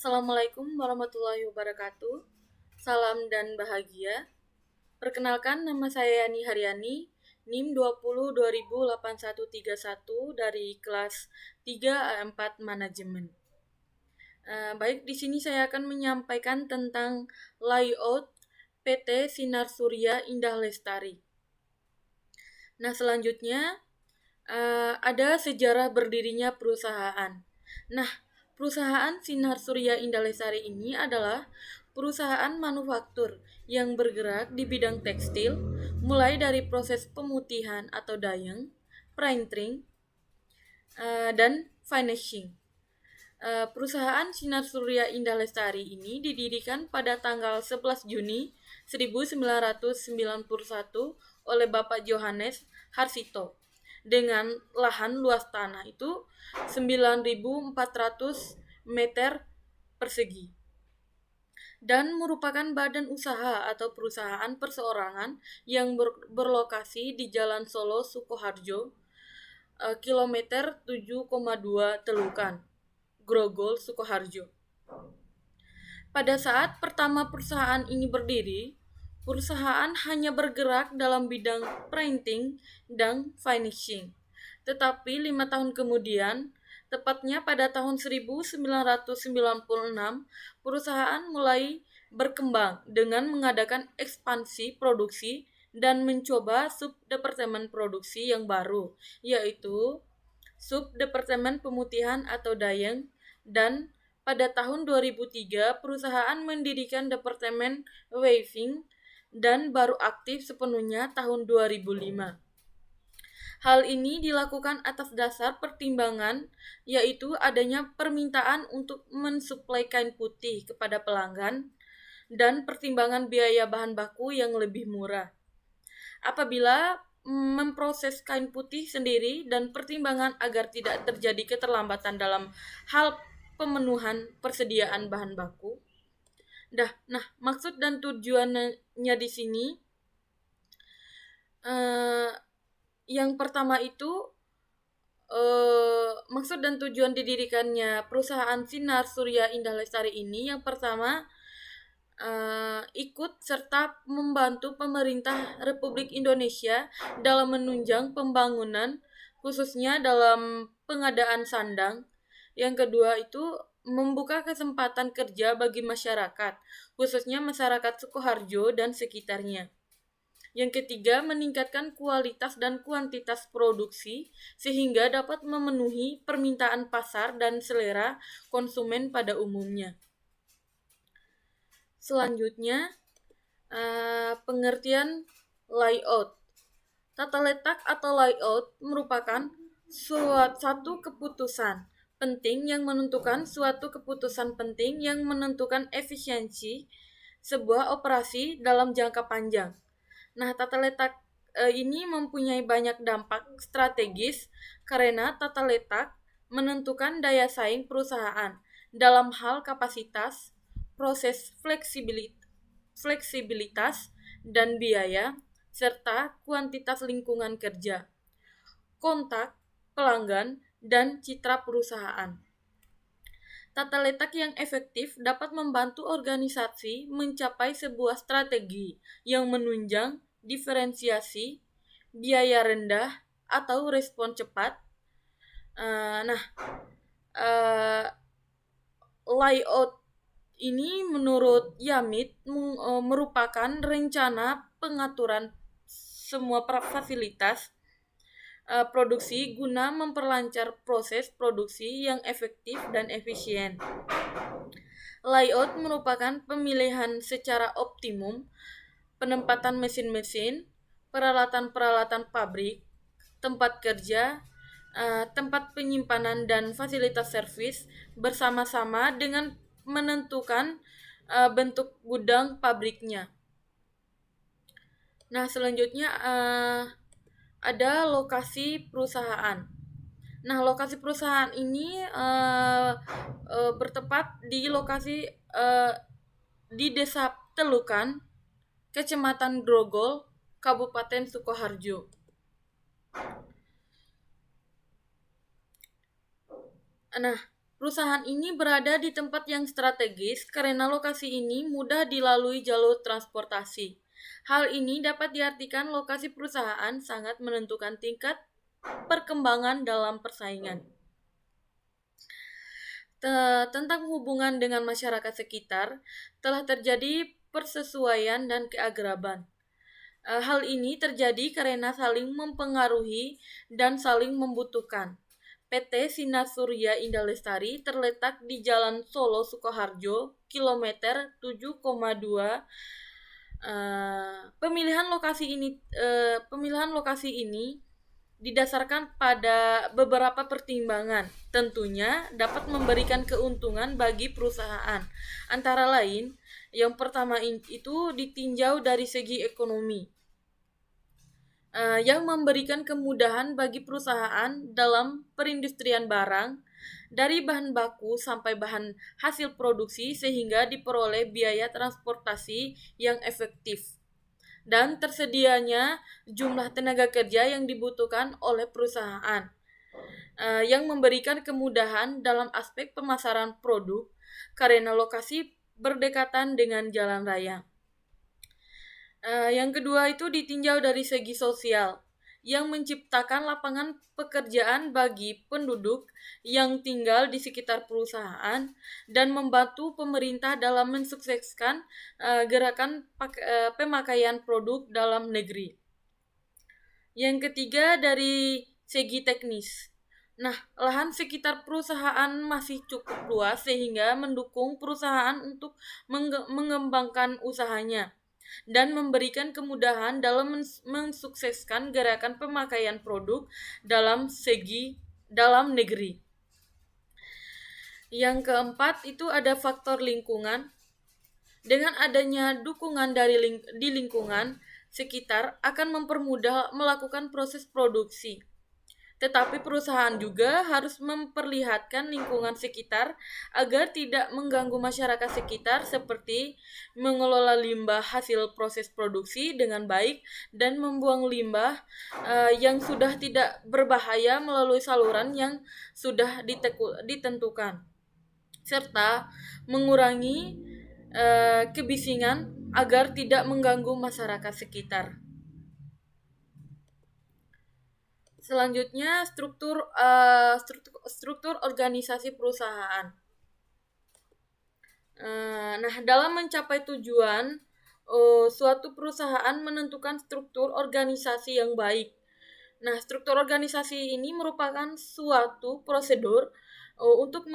Assalamualaikum warahmatullahi wabarakatuh. Salam dan bahagia. Perkenalkan, nama saya Yani Haryani, NIM 20 208131 dari kelas 3A4 Manajemen. Baik, di sini saya akan menyampaikan tentang layout PT Sinar Surya Indah Lestari. Nah, selanjutnya ada sejarah berdirinya perusahaan. Nah, perusahaan Sinar Surya Indah Lestari ini adalah perusahaan manufaktur yang bergerak di bidang tekstil, mulai dari proses pemutihan atau dyeing, printing, dan finishing. Perusahaan Sinar Surya Indah Lestari ini didirikan pada tanggal 11 Juni 1991 oleh Bapak Johannes Harsito dengan lahan luas tanah itu 9.400 meter persegi dan merupakan badan usaha atau perusahaan perseorangan yang berlokasi di Jalan Solo Sukoharjo, kilometer 7,2 Telukan, Grogol, Sukoharjo. Pada saat pertama perusahaan ini berdiri, perusahaan hanya bergerak dalam bidang printing dan finishing. Tetapi 5 tahun kemudian, tepatnya pada tahun 1996, perusahaan mulai berkembang dengan mengadakan ekspansi produksi dan mencoba sub-departemen produksi yang baru, yaitu sub-departemen pemutihan atau dyeing, dan pada tahun 2003 perusahaan mendirikan departemen weaving dan baru aktif sepenuhnya tahun 2005. Hal ini dilakukan atas dasar pertimbangan, yaitu adanya permintaan untuk mensuplai kain putih kepada pelanggan dan pertimbangan biaya bahan baku yang lebih murah. Apabila memproses kain putih sendiri dan pertimbangan agar tidak terjadi keterlambatan dalam hal pemenuhan persediaan bahan baku. Nah, maksud dan tujuannya di sini yang pertama itu maksud dan tujuan didirikannya perusahaan Sinar Surya Indah Lestari ini yang pertama ikut serta membantu pemerintah Republik Indonesia dalam menunjang pembangunan khususnya dalam pengadaan sandang. Yang kedua itu membuka kesempatan kerja bagi masyarakat, khususnya masyarakat Sukoharjo dan sekitarnya. Yang ketiga, meningkatkan kualitas dan kuantitas produksi sehingga dapat memenuhi permintaan pasar dan selera konsumen pada umumnya. Selanjutnya, pengertian layout. Tata letak atau layout merupakan suatu keputusan penting yang menentukan efisiensi sebuah operasi dalam jangka panjang. Nah, tata letak ini mempunyai banyak dampak strategis karena tata letak menentukan daya saing perusahaan dalam hal kapasitas, proses fleksibilitas dan biaya, serta kuantitas lingkungan kerja, kontak, pelanggan, dan citra perusahaan. Tata letak yang efektif dapat membantu organisasi mencapai sebuah strategi yang menunjang diferensiasi, biaya rendah, atau respon cepat. Layout ini menurut Yamit merupakan rencana pengaturan semua fasilitas produksi guna memperlancar proses produksi yang efektif dan efisien. Layout merupakan pemilihan secara optimum penempatan mesin-mesin, peralatan-peralatan pabrik, tempat kerja, tempat penyimpanan dan fasilitas servis bersama-sama dengan menentukan bentuk gudang pabriknya. Nah, selanjutnya ada lokasi perusahaan. Nah, lokasi perusahaan ini bertempat di lokasi di Desa Telukan, Kecamatan Grogol, Kabupaten Sukoharjo. Nah, Perusahaan ini berada di tempat yang strategis karena lokasi ini mudah dilalui jalur transportasi. Hal ini dapat diartikan lokasi perusahaan sangat menentukan tingkat perkembangan dalam persaingan. Tentang hubungan dengan masyarakat sekitar, telah terjadi persesuaian dan keakraban. Hal ini terjadi karena saling mempengaruhi dan saling membutuhkan. PT Sinar Surya Indah Lestari terletak di Jalan Solo Sukoharjo, kilometer 7,2. Pemilihan lokasi ini didasarkan pada beberapa pertimbangan. Tentunya dapat memberikan keuntungan bagi perusahaan. Antara lain, yang pertama itu ditinjau dari segi ekonomi, yang memberikan kemudahan bagi perusahaan dalam perindustrian barang, dari bahan baku sampai bahan hasil produksi sehingga diperoleh biaya transportasi yang efektif dan tersedianya jumlah tenaga kerja yang dibutuhkan oleh perusahaan, yang memberikan kemudahan dalam aspek pemasaran produk karena lokasi berdekatan dengan jalan raya. Yang kedua itu ditinjau dari segi sosial, yang menciptakan lapangan pekerjaan bagi penduduk yang tinggal di sekitar perusahaan dan membantu pemerintah dalam mensukseskan gerakan pemakaian produk dalam negeri. Yang ketiga dari segi teknis. Nah, lahan sekitar perusahaan masih cukup luas sehingga mendukung perusahaan untuk mengembangkan usahanya dan memberikan kemudahan dalam mensukseskan gerakan pemakaian produk dalam negeri. Yang keempat itu ada faktor lingkungan. Dengan adanya dukungan di lingkungan sekitar akan mempermudah melakukan proses produksi. Tetapi perusahaan juga harus memperlihatkan lingkungan sekitar agar tidak mengganggu masyarakat sekitar, seperti mengelola limbah hasil proses produksi dengan baik dan membuang limbah yang sudah tidak berbahaya melalui saluran yang sudah ditentukan, serta mengurangi kebisingan agar tidak mengganggu masyarakat sekitar. Selanjutnya, struktur organisasi perusahaan. Nah, dalam mencapai tujuan, suatu perusahaan menentukan struktur organisasi yang baik. Nah, struktur organisasi ini merupakan suatu prosedur untuk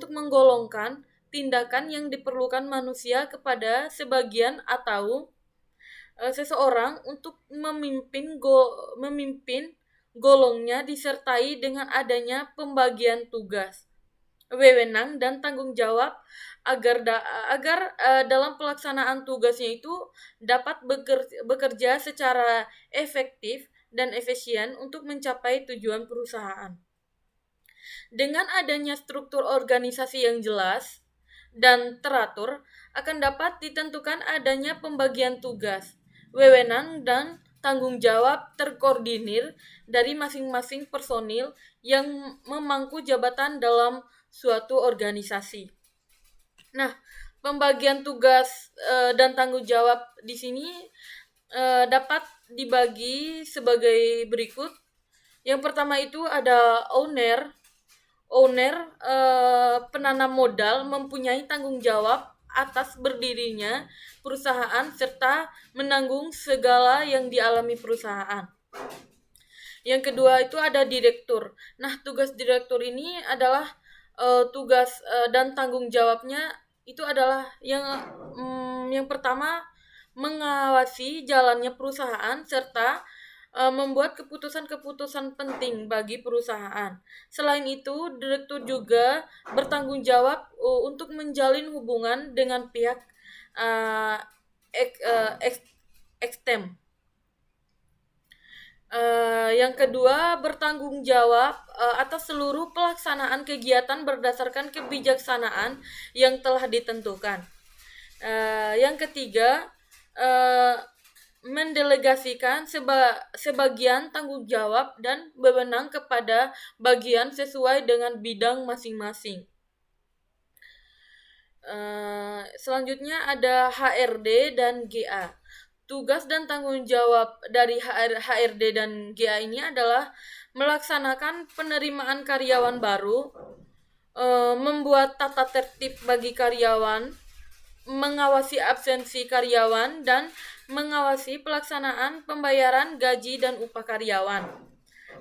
menggolongkan tindakan yang diperlukan manusia kepada sebagian atau seseorang untuk memimpin golongnya, disertai dengan adanya pembagian tugas, wewenang dan tanggung jawab agar dalam pelaksanaan tugasnya itu dapat bekerja secara efektif dan efisien untuk mencapai tujuan perusahaan. Dengan adanya struktur organisasi yang jelas dan teratur, akan dapat ditentukan adanya pembagian tugas, wewenang dan tanggung jawab terkoordinir dari masing-masing personil yang memangku jabatan dalam suatu organisasi. Nah, pembagian tugas dan tanggung jawab di sini dapat dibagi sebagai berikut. Yang pertama itu ada owner. Penanam modal mempunyai tanggung jawab atas berdirinya perusahaan serta menanggung segala yang dialami perusahaan. Yang kedua itu ada direktur. Nah, tugas direktur ini adalah tugas dan tanggung jawabnya itu adalah yang pertama, mengawasi jalannya perusahaan serta membuat keputusan-keputusan penting bagi perusahaan. Selain itu, direktur juga bertanggung jawab untuk menjalin hubungan dengan pihak ekstern. Yang kedua, bertanggung jawab atas seluruh pelaksanaan kegiatan berdasarkan kebijaksanaan yang telah ditentukan. Yang ketiga, mendelegasikan sebagian tanggung jawab dan wewenang kepada bagian sesuai dengan bidang masing-masing. Selanjutnya ada HRD dan GA. Tugas dan tanggung jawab dari HRD dan GA ini adalah melaksanakan penerimaan karyawan baru, membuat tata tertib bagi karyawan, mengawasi absensi karyawan, dan mengawasi pelaksanaan pembayaran gaji dan upah karyawan,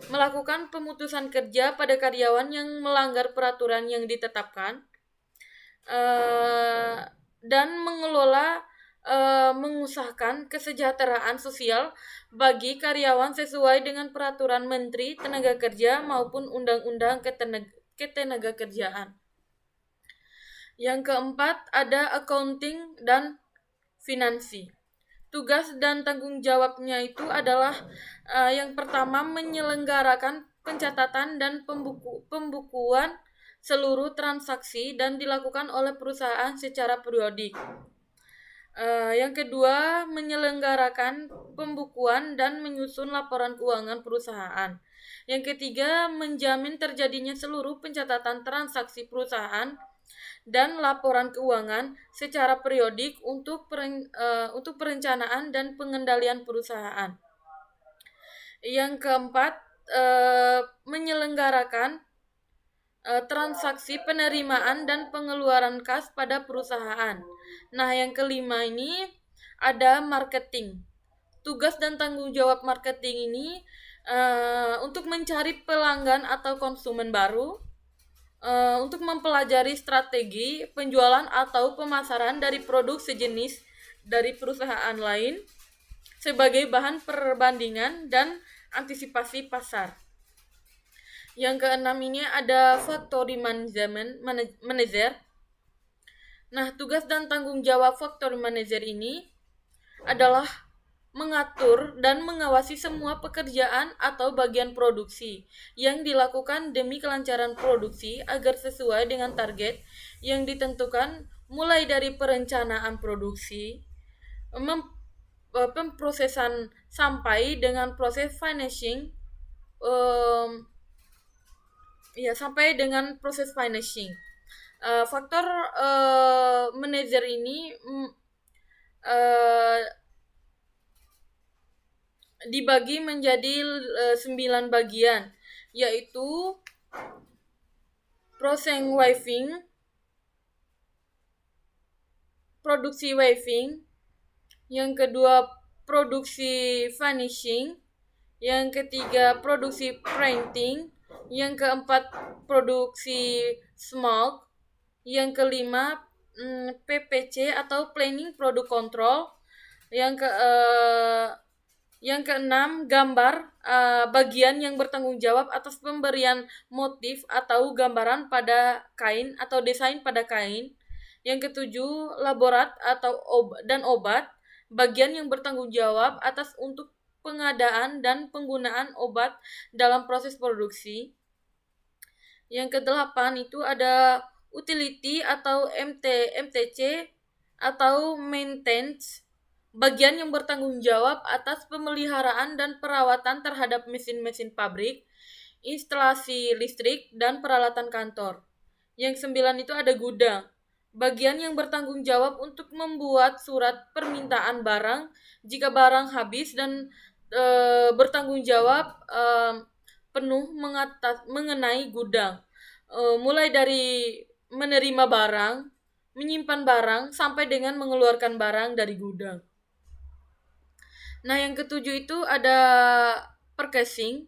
melakukan pemutusan kerja pada karyawan yang melanggar peraturan yang ditetapkan, dan mengelola mengusahakan kesejahteraan sosial bagi karyawan sesuai dengan peraturan Menteri Tenaga Kerja maupun Undang-Undang Ketenagakerjaan. Yang keempat ada accounting dan finansi. Tugas dan tanggung jawabnya itu adalah yang pertama menyelenggarakan pencatatan dan pembukuan seluruh transaksi dan dilakukan oleh perusahaan secara periodik. Yang kedua, menyelenggarakan pembukuan dan menyusun laporan keuangan perusahaan. Yang ketiga, menjamin terjadinya seluruh pencatatan transaksi perusahaan dan laporan keuangan secara periodik untuk perencanaan dan pengendalian perusahaan. Yang keempat, menyelenggarakan transaksi penerimaan dan pengeluaran kas pada perusahaan. Nah, yang kelima ini ada marketing. Tugas dan tanggung jawab marketing ini untuk mencari pelanggan atau konsumen baru, untuk mempelajari strategi penjualan atau pemasaran dari produk sejenis dari perusahaan lain sebagai bahan perbandingan dan antisipasi pasar. Yang keenam ini ada factory manager. Nah, tugas dan tanggung jawab factory manager ini adalah mengatur dan mengawasi semua pekerjaan atau bagian produksi yang dilakukan demi kelancaran produksi agar sesuai dengan target yang ditentukan, mulai dari perencanaan produksi, pemprosesan sampai dengan proses finishing, sampai dengan proses finishing. Faktor manajer ini dibagi menjadi 9 bagian, yaitu process waving, produksi waving, yang kedua produksi finishing, yang ketiga produksi printing, yang keempat produksi smoke, yang kelima PPC atau planning product control, yang keenam gambar, bagian yang bertanggung jawab atas pemberian motif atau gambaran pada kain atau desain pada kain. Yang ketujuh laborat atau obat, bagian yang bertanggung jawab atas untuk pengadaan dan penggunaan obat dalam proses produksi. Yang kedelapan itu ada utility atau MTC atau maintenance, bagian yang bertanggung jawab atas pemeliharaan dan perawatan terhadap mesin-mesin pabrik, instalasi listrik, dan peralatan kantor. Yang 9 itu ada gudang, bagian yang bertanggung jawab untuk membuat surat permintaan barang jika barang habis dan bertanggung jawab penuh mengenai gudang, mulai dari menerima barang, menyimpan barang, sampai dengan mengeluarkan barang dari gudang. Nah, yang ketujuh itu ada purchasing.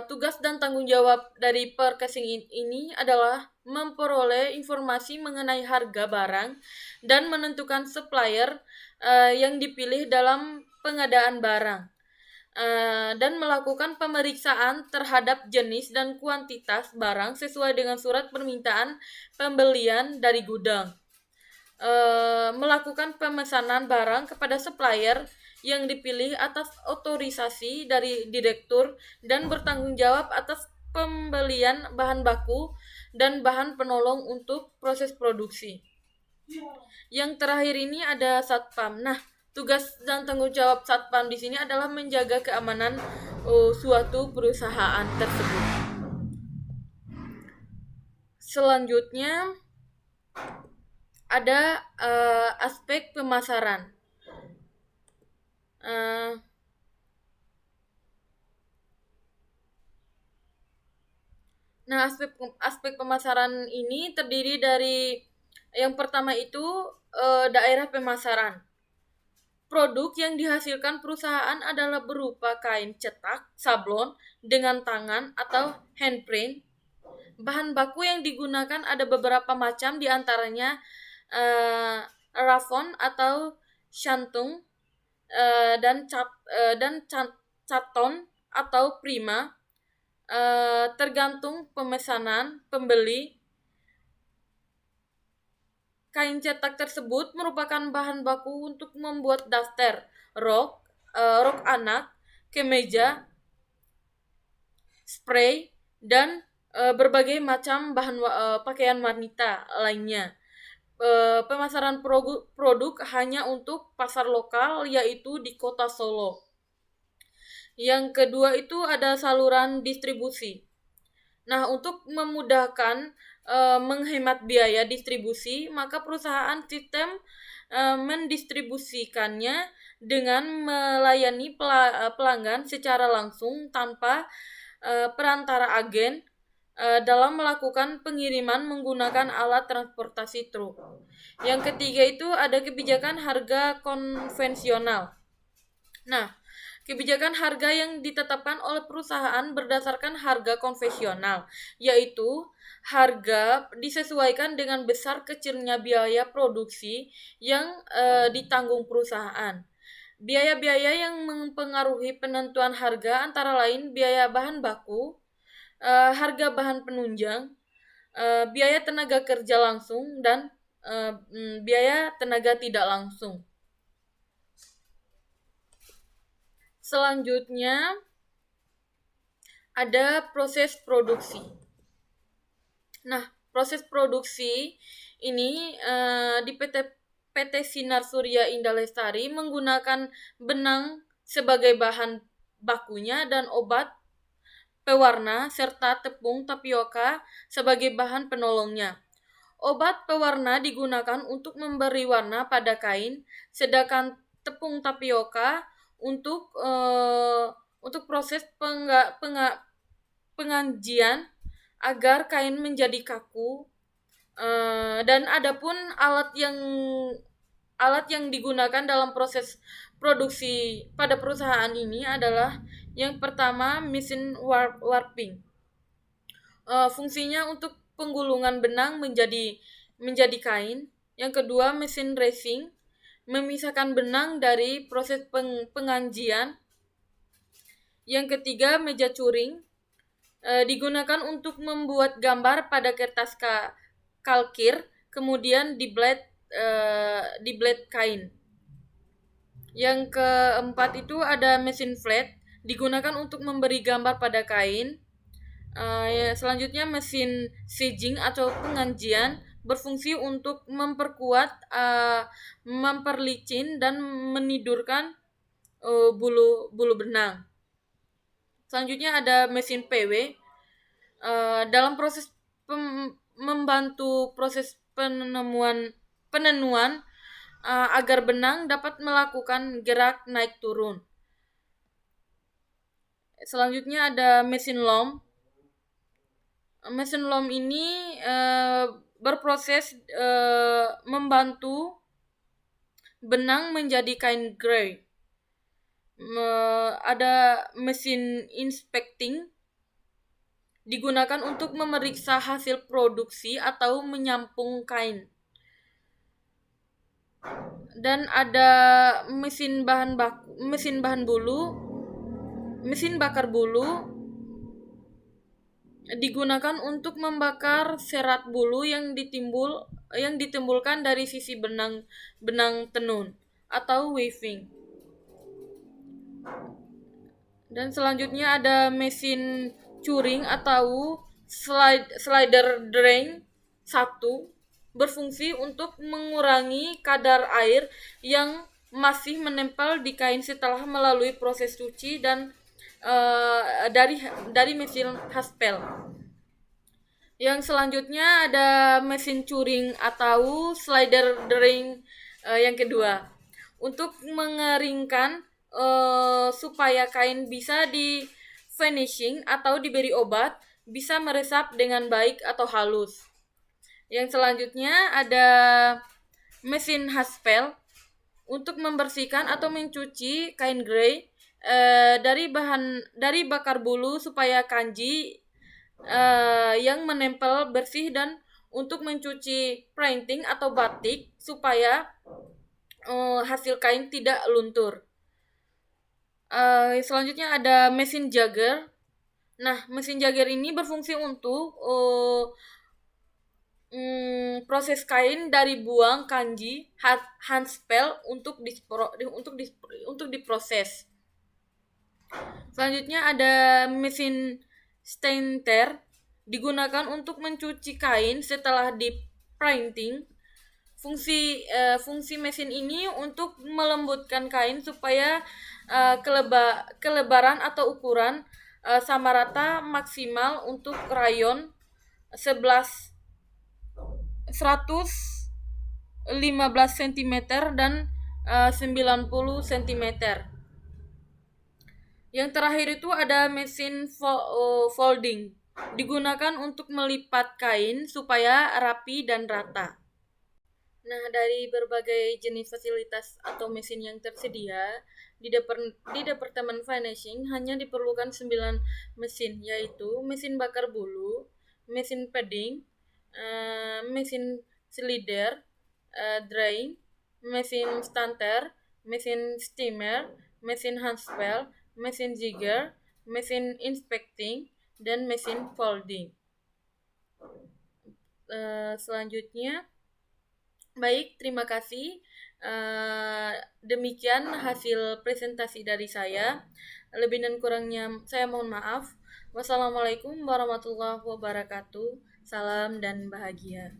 Tugas dan tanggung jawab dari purchasing ini adalah memperoleh informasi mengenai harga barang dan menentukan supplier yang dipilih dalam pengadaan barang, dan melakukan pemeriksaan terhadap jenis dan kuantitas barang sesuai dengan surat permintaan pembelian dari gudang, melakukan pemesanan barang kepada supplier yang dipilih atas otorisasi dari direktur, dan bertanggung jawab atas pembelian bahan baku dan bahan penolong untuk proses produksi. Yang terakhir ini ada satpam. Nah, Tugas dan tanggung jawab Satpam di sini adalah menjaga keamanan suatu perusahaan tersebut. Selanjutnya ada aspek pemasaran. Uh, Nah, aspek pemasaran ini terdiri dari yang pertama itu daerah pemasaran. Produk yang dihasilkan perusahaan adalah berupa kain cetak, sablon dengan tangan atau handprint. Bahan baku yang digunakan ada beberapa macam, diantaranya raffon atau shantung dan caton atau prima. Tergantung pemesanan pembeli. Kain cetak tersebut merupakan bahan baku untuk membuat daster, rok anak, kemeja, spray, dan berbagai macam bahan pakaian wanita lainnya. Pemasaran produk hanya untuk pasar lokal, yaitu di kota Solo. Yang kedua itu ada saluran distribusi. Nah, untuk memudahkan menghemat biaya distribusi, maka perusahaan sistem mendistribusikannya dengan melayani pelanggan secara langsung tanpa perantara agen dalam melakukan pengiriman menggunakan alat transportasi truk. Yang ketiga itu ada kebijakan harga konvensional. Nah, kebijakan harga yang ditetapkan oleh perusahaan berdasarkan harga konvensional, yaitu harga disesuaikan dengan besar kecilnya biaya produksi yang ditanggung perusahaan. Biaya-biaya yang mempengaruhi penentuan harga antara lain biaya bahan baku, harga bahan penunjang, biaya tenaga kerja langsung, dan biaya tenaga tidak langsung. Selanjutnya ada proses produksi. Nah, proses produksi ini di PT Sinar Surya Indah Lestari menggunakan benang sebagai bahan bakunya dan obat pewarna serta tepung tapioka sebagai bahan penolongnya. Obat pewarna digunakan untuk memberi warna pada kain, sedangkan tepung tapioka untuk proses pengajian agar kain menjadi kaku. Dan adapun alat yang digunakan dalam proses produksi pada perusahaan ini adalah yang pertama mesin warping. Fungsinya untuk penggulungan benang menjadi kain. Yang kedua mesin racing, memisahkan benang dari proses pengajian. Yang ketiga meja curing, digunakan untuk membuat gambar pada kertas kalkir, kemudian di blade kain. Yang keempat itu ada mesin flat, digunakan untuk memberi gambar pada kain. Selanjutnya mesin staging atau pengajian, berfungsi untuk memperkuat, memperlicin, dan menidurkan bulu benang. Selanjutnya ada mesin PW, dalam proses membantu proses penenuan agar benang dapat melakukan gerak naik turun. Selanjutnya ada mesin loom. Mesin loom ini berproses membantu benang menjadi kain grey. Ada mesin inspecting, digunakan untuk memeriksa hasil produksi atau menyampung kain. Dan ada mesin bakar bulu, digunakan untuk membakar serat bulu yang ditimbulkan dari sisi benang tenun atau weaving. Dan selanjutnya ada mesin curing atau slider drain 1, berfungsi untuk mengurangi kadar air yang masih menempel di kain setelah melalui proses cuci dan dari mesin haspel. Yang selanjutnya ada mesin curing atau slider drying yang kedua. Untuk mengeringkan supaya kain bisa di finishing atau diberi obat, bisa meresap dengan baik atau halus. Yang selanjutnya ada mesin haspel untuk membersihkan atau mencuci kain grey dari bakar bulu supaya kanji yang menempel bersih, dan untuk mencuci printing atau batik supaya hasil kain tidak luntur. Selanjutnya ada mesin jagger. Nah, mesin jagger ini berfungsi untuk proses kain dari buang kanji handspel untuk diproses. Selanjutnya ada mesin stainer, digunakan untuk mencuci kain setelah di printing. Fungsi mesin ini untuk melembutkan kain supaya kelebaran atau ukuran sama rata maksimal untuk rayon 115 cm dan 90 cm. Yang terakhir itu ada mesin folding, digunakan untuk melipat kain supaya rapi dan rata. Nah, dari berbagai jenis fasilitas atau mesin yang tersedia di Departemen Finishing hanya diperlukan 9 mesin, yaitu mesin bakar bulu, mesin padding, mesin slider drying, mesin stanter, mesin steamer, mesin handspel, mesin jigger, mesin inspecting, dan mesin folding. Selanjutnya, baik, terima kasih. Demikian hasil presentasi dari saya. Lebih dan kurangnya saya mohon maaf. Wassalamualaikum warahmatullahi wabarakatuh. Salam dan bahagia.